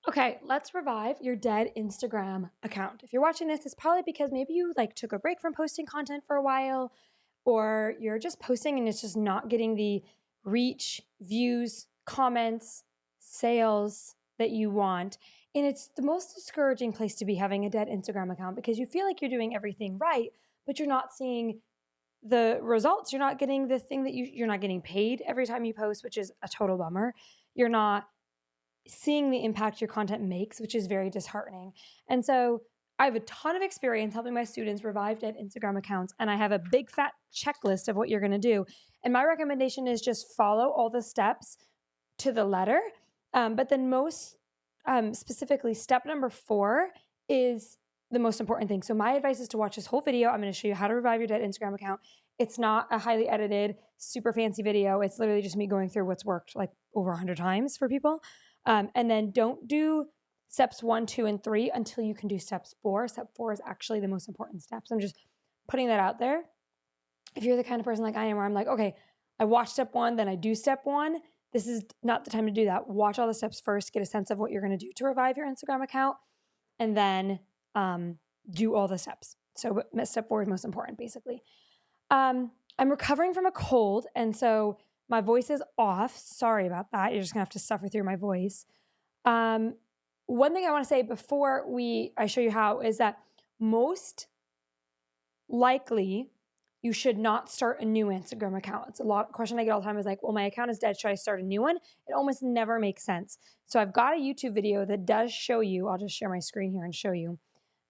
Okay, let's revive your dead Instagram account. If you're watching this, it's probably because maybe you took a break from posting content for a while, or you're just posting and it's just not getting the reach, views, comments, sales that you want. And it's the most discouraging place to be, having a dead Instagram account, because you feel like you're doing everything right, but you're not seeing the results. You're not getting the thing that you're not getting paid every time you post, which is a total bummer. You're not seeing the impact your content makes, which is very disheartening. And so I have a ton of experience helping my students revive dead Instagram accounts, and I have a big fat checklist of what you're going to do. And my recommendation is just follow all the steps to the letter. But then most specifically, step number 4 is the most important thing. So my advice is to watch this whole video. I'm going to show you how to revive your dead Instagram account. It's not a highly edited, super fancy video. It's literally just me going through what's worked like over 100 times for people. And then don't do steps 1, 2, and 3 until you can do steps 4. Step 4 is actually the most important steps. I'm just putting that out there. If you're the kind of person like I am, where I'm like, okay, I watch step 1, then I do step 1, this is not the time to do that. Watch all the steps first, get a sense of what you're going to do to revive your Instagram account, and then do all the steps. So step 4 is most important, basically. I'm recovering from a cold, and so my voice is off. Sorry about that. You're just going to have to suffer through my voice. One thing I want to say before I show you how is that most likely you should not start a new Instagram account. It's a question I get all the time is like, well, my account is dead. Should I start a new one? It almost never makes sense. So I've got a YouTube video that does show you. I'll just share my screen here and show you.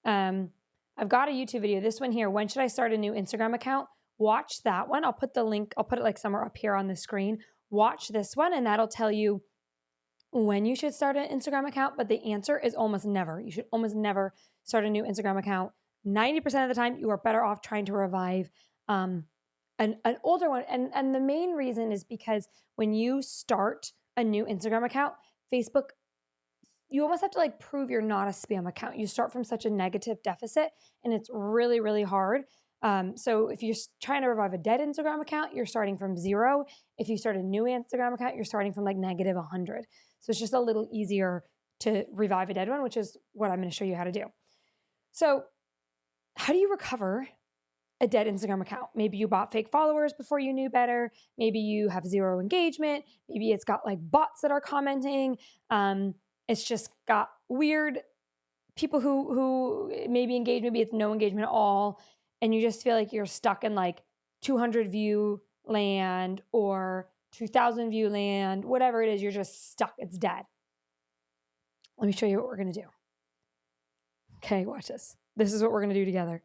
I've got a YouTube video. This one here, when should I start a new Instagram account? Watch that one. I'll put the link. I'll put it like somewhere up here on the screen. Watch this one, and that'll tell you when you should start an Instagram account. But the answer is almost never. You should almost never start a new Instagram account. 90% of the time, you are better off trying to revive an older one. And the main reason is because when you start a new Instagram account, Facebook, you almost have to like prove you're not a spam account. You start from such a negative deficit, and it's really, really hard. So if you're trying to revive a dead Instagram account, you're starting from 0. If you start a new Instagram account, you're starting from like negative 100. So it's just a little easier to revive a dead one, which is what I'm going to show you how to do. So how do you recover a dead Instagram account? Maybe you bought fake followers before you knew better. Maybe you have 0 engagement. Maybe it's got like bots that are commenting. It's just got weird people who maybe engage, maybe it's no engagement at all. And you just feel like you're stuck in like 200 view land or 2,000 view land, whatever it is, you're just stuck. It's dead. Let me show you what we're going to do. Okay, watch this. This is what we're going to do together.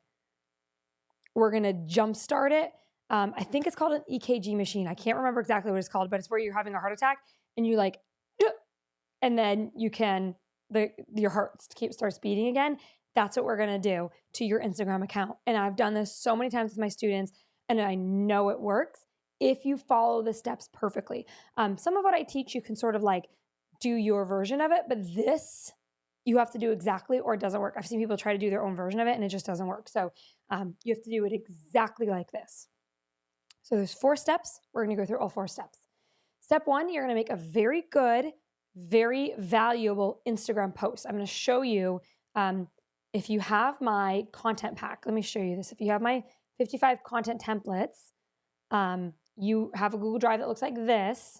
We're going to jumpstart it. I think it's called an EKG machine. I can't remember exactly what it's called, but it's where you're having a heart attack and you like, and then you can, your heart starts beating again. That's what we're going to do to your Instagram account. And I've done this so many times with my students, and I know it works if you follow the steps perfectly. Some of what I teach, you can sort of like do your version of it, but this you have to do exactly, or it doesn't work. I've seen people try to do their own version of it and it just doesn't work. So you have to do it exactly like this. So there's 4 steps. We're going to go through all 4 steps. Step 1, you're going to make a very good, very valuable Instagram post. I'm going to show you, if you have my content pack, let me show you this. If you have my 55 content templates, you have a Google Drive that looks like this.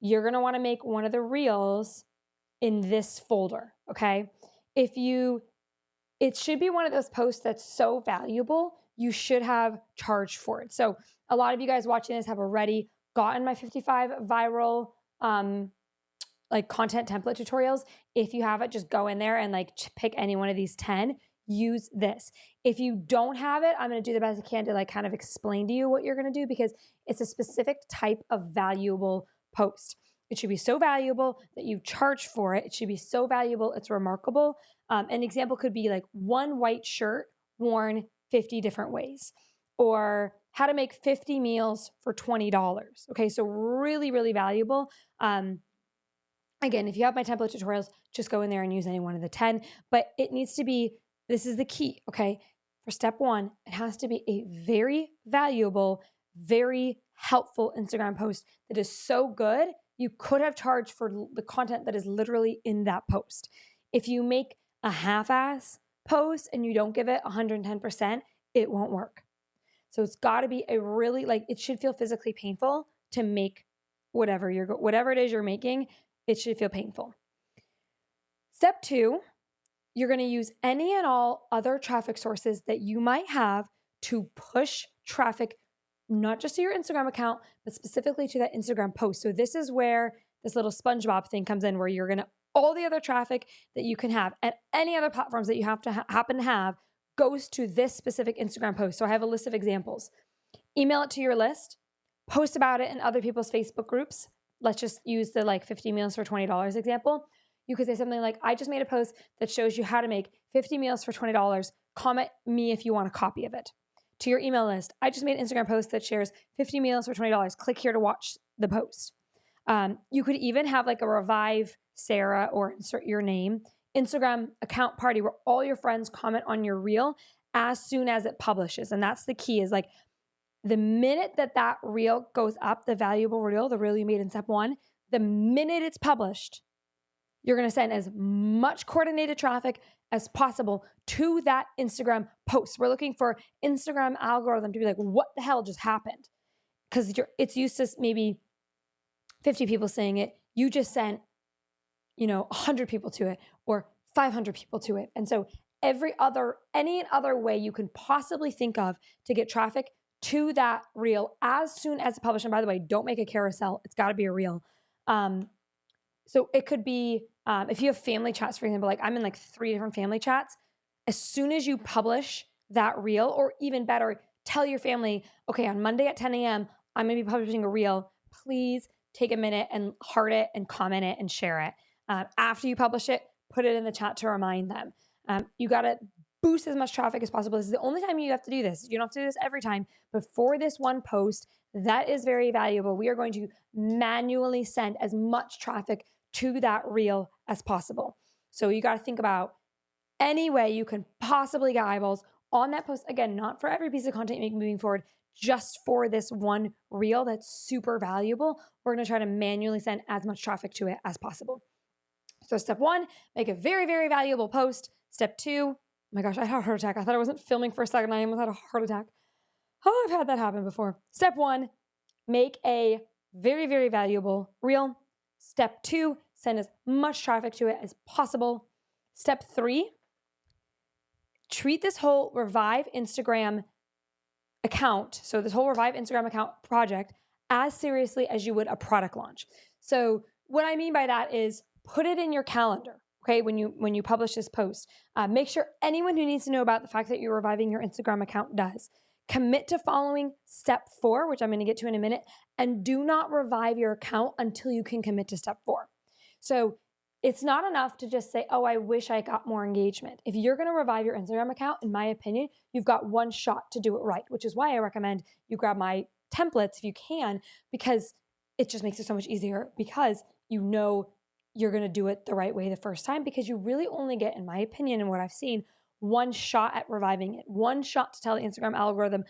You're going to want to make one of the reels in this folder, okay? It should be one of those posts that's so valuable, you should have charged for it. So a lot of you guys watching this have already gotten my 55 viral like content template tutorials. If you have it, just go in there and like pick any one of these 10, use this. If you don't have it, I'm going to do the best I can to like kind of explain to you what you're going to do, because it's a specific type of valuable post. It should be so valuable that you charge for it. It should be so valuable, it's remarkable. An example could be like one white shirt worn 50 different ways, or how to make 50 meals for $20. Okay, so really, really valuable. Again, if you have my template tutorials, just go in there and use any one of the 10, but it needs to be, this is the key, okay? For step 1, it has to be a very valuable, very helpful Instagram post that is so good, you could have charged for the content that is literally in that post. If you make a half-ass post and you don't give it 110%, it won't work. So it's got to be a really, like, it should feel physically painful to make whatever it is you're making. It should feel painful. Step 2, you're going to use any and all other traffic sources that you might have to push traffic, not just to your Instagram account, but specifically to that Instagram post. So this is where this little SpongeBob thing comes in, where you're going to, all the other traffic that you can have and any other platforms that you have to happen to have goes to this specific Instagram post. So I have a list of examples. Email it to your list, post about it in other people's Facebook groups. Let's just use the like 50 meals for $20 example. You could say something like, I just made a post that shows you how to make 50 meals for $20. Comment me if you want a copy of it. To your email list, I just made an Instagram post that shares 50 meals for $20. Click here to watch the post. You could even have like a Revive Sarah or insert your name Instagram account party where all your friends comment on your reel as soon as it publishes. And that's the key, is like the minute that reel goes up, the valuable reel, the reel you made in step 1, the minute it's published, you're going to send as much coordinated traffic as possible to that Instagram post. We're looking for Instagram algorithm to be like, what the hell just happened? Because it's used to maybe 50 people saying it. You just sent, 100 people to it or 500 people to it. And so any other way you can possibly think of to get traffic to that reel as soon as it's published. And by the way, don't make a carousel. It's got to be a reel. So it could be, if you have family chats, for example, like I'm in like 3 different family chats, as soon as you publish that reel, or even better, tell your family, okay, on Monday at 10 a.m., I'm going to be publishing a reel. Please take a minute and heart it and comment it and share it. After you publish it, put it in the chat to remind them. You got to boost as much traffic as possible. This is the only time you have to do this. You don't have to do this every time, but for this one post, that is very valuable. We are going to manually send as much traffic to that reel as possible. So you got to think about any way you can possibly get eyeballs on that post. Again, not for every piece of content you make moving forward, just for this one reel that's super valuable. We're going to try to manually send as much traffic to it as possible. So step 1, make a very, very valuable post. Step 2, oh my gosh, I had a heart attack. I thought I wasn't filming for a second. I almost had a heart attack. Oh, I've had that happen before. Step 1, make a very, very valuable reel. Step 2, send as much traffic to it as possible. Step 3, treat this whole Revive Instagram account, so this whole Revive Instagram account project, as seriously as you would a product launch. So what I mean by that is put it in your calendar, okay, when you publish this post. Make sure anyone who needs to know about the fact that you're reviving your Instagram account does. Commit to following step 4, which I'm going to get to in a minute, and do not revive your account until you can commit to step 4. So it's not enough to just say, oh, I wish I got more engagement. If you're going to revive your Instagram account, in my opinion, you've got one shot to do it right, which is why I recommend you grab my templates if you can, because it just makes it so much easier, because you know you're going to do it the right way the first time, because you really only get, in my opinion and what I've seen, one shot at reviving it, one shot to tell the Instagram algorithm,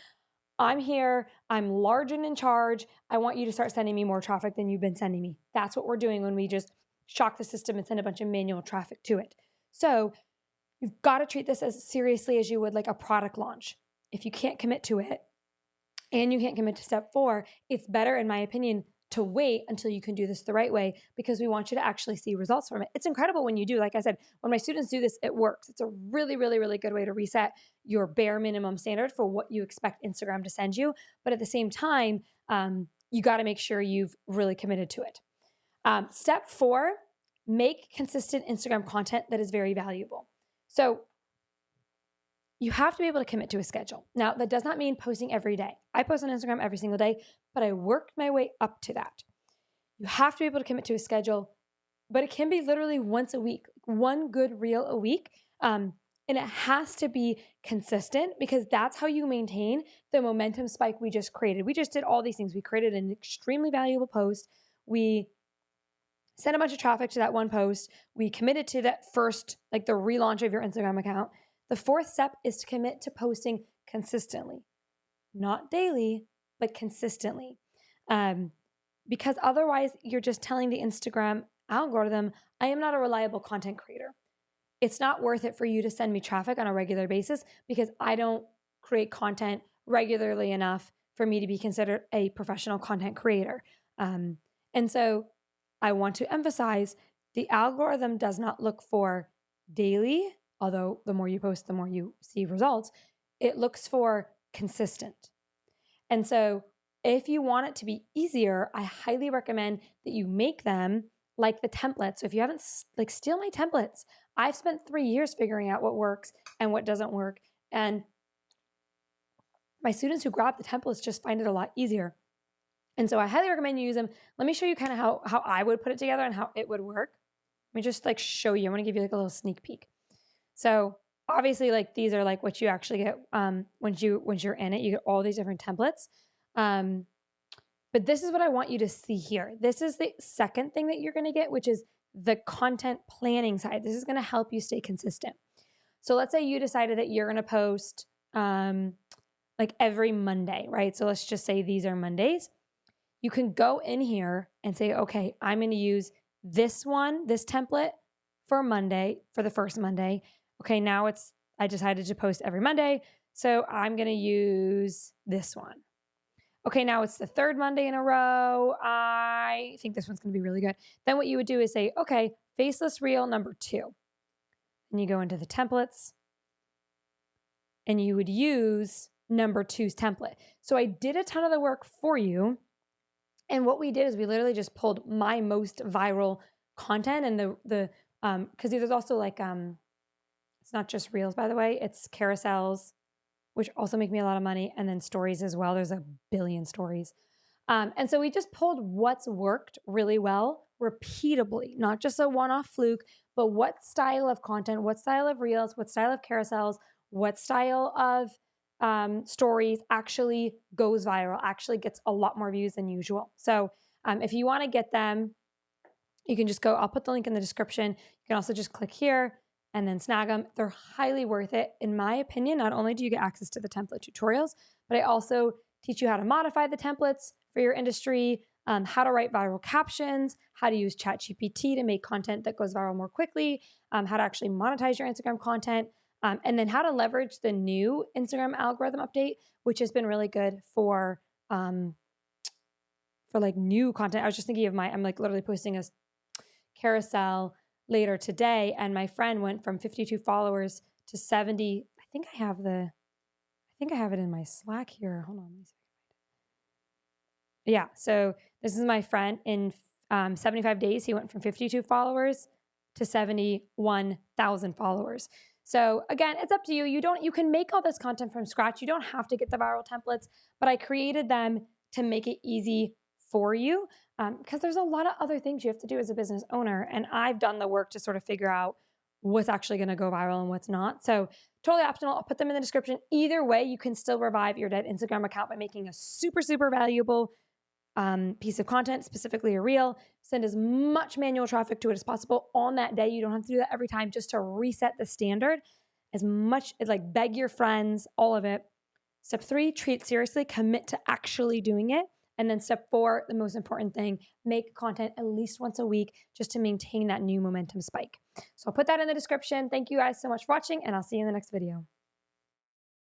I'm here, I'm large and in charge, I want you to start sending me more traffic than you've been sending me. That's what we're doing when we just shock the system and send a bunch of manual traffic to it. So you've got to treat this as seriously as you would like a product launch. If you can't commit to it and you can't commit to step 4, it's better, in my opinion, to wait until you can do this the right way, because we want you to actually see results from it. It's incredible when you do. Like I said, when my students do this, it works. It's a really, really, really good way to reset your bare minimum standard for what you expect Instagram to send you. But at the same time, you got to make sure you've really committed to it. Step 4, make consistent Instagram content that is very valuable. So you have to be able to commit to a schedule. Now, that does not mean posting every day. I post on Instagram every single day, but I worked my way up to that. You have to be able to commit to a schedule, but it can be literally once a week, one good reel a week. And it has to be consistent, because that's how you maintain the momentum spike we just created. We just did all these things. We created an extremely valuable post. We sent a bunch of traffic to that one post. We committed to that first, like the relaunch of your Instagram account. The 4th step is to commit to posting consistently, not daily, but consistently. because otherwise you're just telling the Instagram algorithm, I am not a reliable content creator. It's not worth it for you to send me traffic on a regular basis because I don't create content regularly enough for me to be considered a professional content creator. And so I want to emphasize the algorithm does not look for daily, although the more you post, the more you see results. It looks for consistent. And so if you want it to be easier, I highly recommend that you make them like the templates. So if you haven't, like, steal my templates. I've spent 3 years figuring out what works and what doesn't work. And my students who grab the templates just find it a lot easier. And so I highly recommend you use them. Let me show you kind of how I would put it together and how it would work. Let me just like show you. I'm going to give you like a little sneak peek. So obviously, like, these are like what you actually get once you're in it. You get all these different templates. But this is what I want you to see here. This is the second thing that you're going to get, which is the content planning side. This is going to help you stay consistent. So let's say you decided that you're going to post like every Monday, right? So let's just say these are Mondays. You can go in here and say, okay, I'm going to use this template for Monday, for the first Monday. Okay, now I decided to post every Monday, so I'm going to use this one. Okay, now it's the third Monday in a row. I think this one's going to be really good. Then what you would do is say, okay, faceless reel number 2. And you go into the templates and you would use number 2's template. So I did a ton of the work for you. And what we did is we literally just pulled my most viral content and because there's also like, it's not just reels, by the way, it's carousels, which also make me a lot of money, and then stories as well. There's a billion stories. And so we just pulled what's worked really well repeatably, not just a one-off fluke, but what style of content, what style of reels, what style of carousels, what style of stories actually goes viral, actually gets a lot more views than usual. So if you want to get them, you can just go, I'll put the link in the description. You can also just click here and then snag them. They're highly worth it. In my opinion, not only do you get access to the template tutorials, but I also teach you how to modify the templates for your industry, how to write viral captions, how to use ChatGPT to make content that goes viral more quickly, how to actually monetize your Instagram content, and then how to leverage the new Instagram algorithm update, which has been really good for like new content. I was just thinking of I'm like literally posting a carousel later today, and my friend went from 52 followers to 70. I think I have it in my Slack here. Hold on. Let me see. Yeah. So this is my friend in 75 days. He went from 52 followers to 71,000 followers. So again, it's up to you. You can make all this content from scratch. You don't have to get the viral templates, but I created them to make it easy for you because there's a lot of other things you have to do as a business owner. And I've done the work to sort of figure out what's actually going to go viral and what's not. So totally optional. I'll put them in the description. Either way, you can still revive your dead Instagram account by making a super, super valuable piece of content, specifically a reel. Send as much manual traffic to it as possible on that day. You don't have to do that every time, just to reset the standard as much as, like, beg your friends, all of it. Step 3, treat seriously, commit to actually doing it. And then step 4, the most important thing, make content at least once a week just to maintain that new momentum spike. So I'll put that in the description. Thank you guys so much for watching, and I'll see you in the next video.